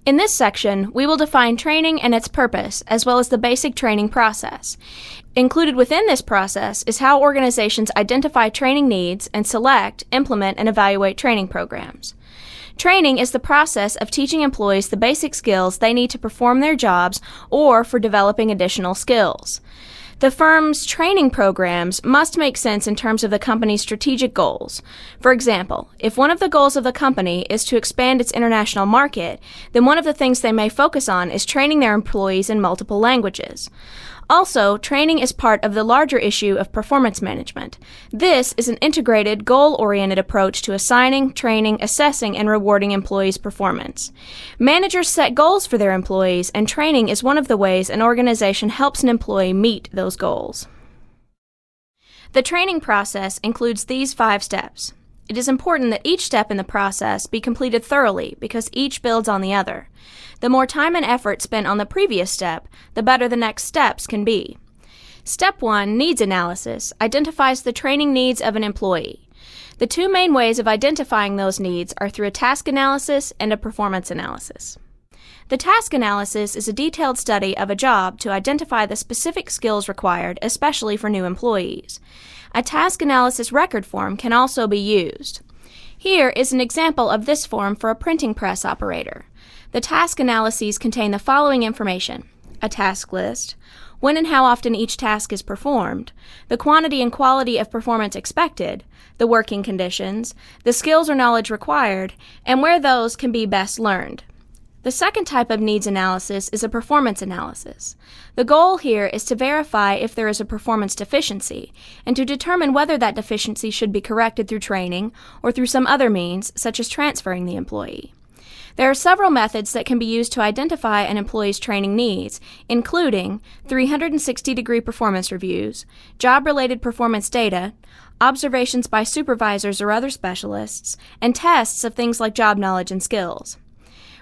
In this section, we will define training and its purpose, as well as the basic training process. Included within this process is how organizations identify training needs and select, implement, and evaluate training programs. Training is the process of teaching employees the basic skills they need to perform their jobs or for developing additional skills. The firm's training programs must make sense in terms of the company's strategic goals. For example, if one of the goals of the company is to expand its international market, then one of the things they may focus on is training their employees in multiple languages. Also, training is part of the larger issue of performance management. This is an integrated, goal-oriented approach to assigning, training, assessing, and rewarding employees' performance. Managers set goals for their employees, and training is one of the ways an organization helps an employee meet those goals. The training process includes these 5 steps. It is important that each step in the process be completed thoroughly because each builds on the other. The more time and effort spent on the previous step, the better the next steps can be. Step 1, Needs Analysis, identifies the training needs of an employee. The 2 main ways of identifying those needs are through a task analysis and a performance analysis. The task analysis is a detailed study of a job to identify the specific skills required, especially for new employees. A task analysis record form can also be used. Here is an example of this form for a printing press operator. The task analyses contain the following information: a task list, when and how often each task is performed, the quantity and quality of performance expected, the working conditions, the skills or knowledge required, and where those can be best learned. The second type of needs analysis is a performance analysis. The goal here is to verify if there is a performance deficiency and to determine whether that deficiency should be corrected through training or through some other means, such as transferring the employee. There are several methods that can be used to identify an employee's training needs, including 360-degree performance reviews, job-related performance data, observations by supervisors or other specialists, and tests of things like job knowledge and skills.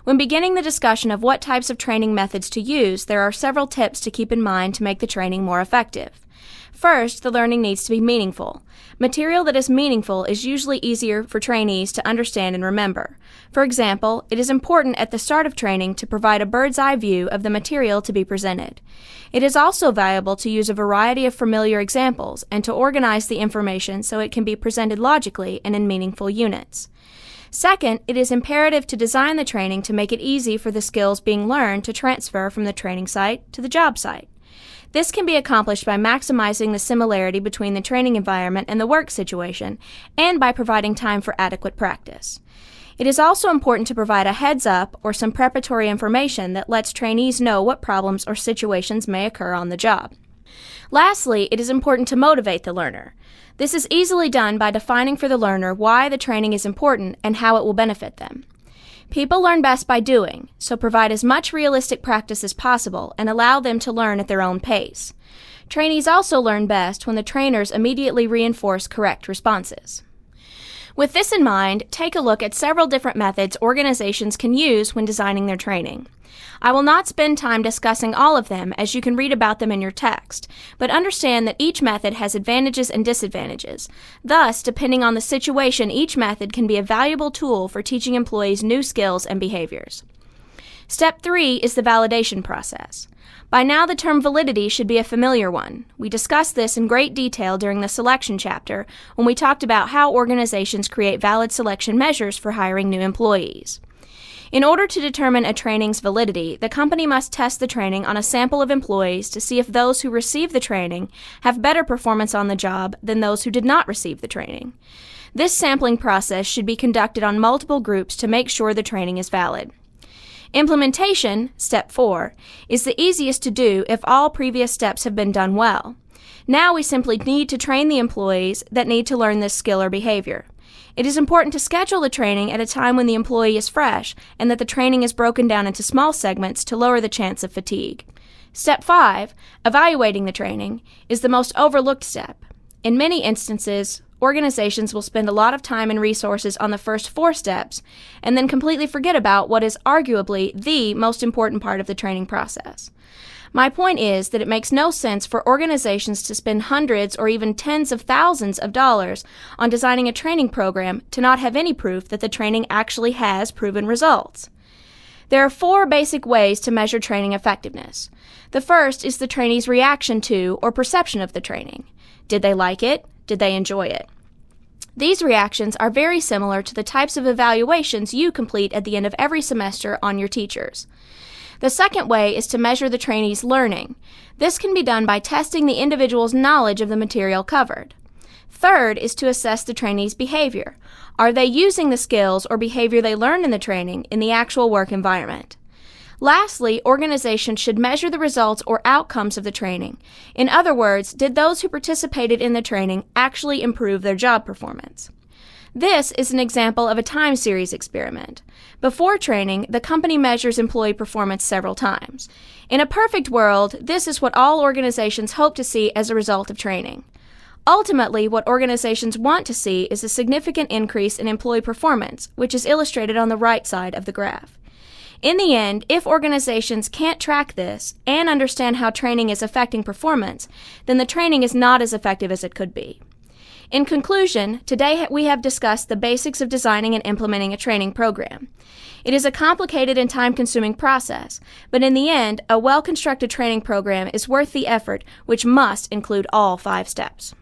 When beginning the discussion of what types of training methods to use, there are several tips to keep in mind to make the training more effective. First, the learning needs to be meaningful. Material that is meaningful is usually easier for trainees to understand and remember. For example, it is important at the start of training to provide a bird's-eye view of the material to be presented. It is also valuable to use a variety of familiar examples and to organize the information so it can be presented logically and in meaningful units. Second, it is imperative to design the training to make it easy for the skills being learned to transfer from the training site to the job site. This can be accomplished by maximizing the similarity between the training environment and the work situation, and by providing time for adequate practice. It is also important to provide a heads-up or some preparatory information that lets trainees know what problems or situations may occur on the job. Lastly, it is important to motivate the learner. This is easily done by defining for the learner why the training is important and how it will benefit them. People learn best by doing, so provide as much realistic practice as possible and allow them to learn at their own pace. Trainees also learn best when the trainers immediately reinforce correct responses. With this in mind, take a look at several different methods organizations can use when designing their training. I will not spend time discussing all of them as you can read about them in your text, but understand that each method has advantages and disadvantages. Thus, depending on the situation, each method can be a valuable tool for teaching employees new skills and behaviors. Step 3 is the validation process. By now, the term validity should be a familiar one. We discussed this in great detail during the selection chapter when we talked about how organizations create valid selection measures for hiring new employees. In order to determine a training's validity, the company must test the training on a sample of employees to see if those who receive the training have better performance on the job than those who did not receive the training. This sampling process should be conducted on multiple groups to make sure the training is valid. Implementation, step 4, is the easiest to do if all previous steps have been done well. Now we simply need to train the employees that need to learn this skill or behavior. It is important to schedule the training at a time when the employee is fresh and that the training is broken down into small segments to lower the chance of fatigue. Step 5, evaluating the training, is the most overlooked step. In many instances, organizations will spend a lot of time and resources on the first 4 steps and then completely forget about what is arguably the most important part of the training process. My point is that it makes no sense for organizations to spend hundreds or even tens of thousands of dollars on designing a training program to not have any proof that the training actually has proven results. There are 4 basic ways to measure training effectiveness. The first is the trainee's reaction to or perception of the training. Did they like it? Did they enjoy it? These reactions are very similar to the types of evaluations you complete at the end of every semester on your teachers. The second way is to measure the trainee's learning. This can be done by testing the individual's knowledge of the material covered. Third is to assess the trainee's behavior. Are they using the skills or behavior they learned in the training in the actual work environment? Lastly, organizations should measure the results or outcomes of the training. In other words, did those who participated in the training actually improve their job performance? This is an example of a time series experiment. Before training, the company measures employee performance several times. In a perfect world, this is what all organizations hope to see as a result of training. Ultimately, what organizations want to see is a significant increase in employee performance, which is illustrated on the right side of the graph. In the end, if organizations can't track this and understand how training is affecting performance, then the training is not as effective as it could be. In conclusion, today we have discussed the basics of designing and implementing a training program. It is a complicated and time-consuming process, but in the end, a well-constructed training program is worth the effort, which must include all 5 steps.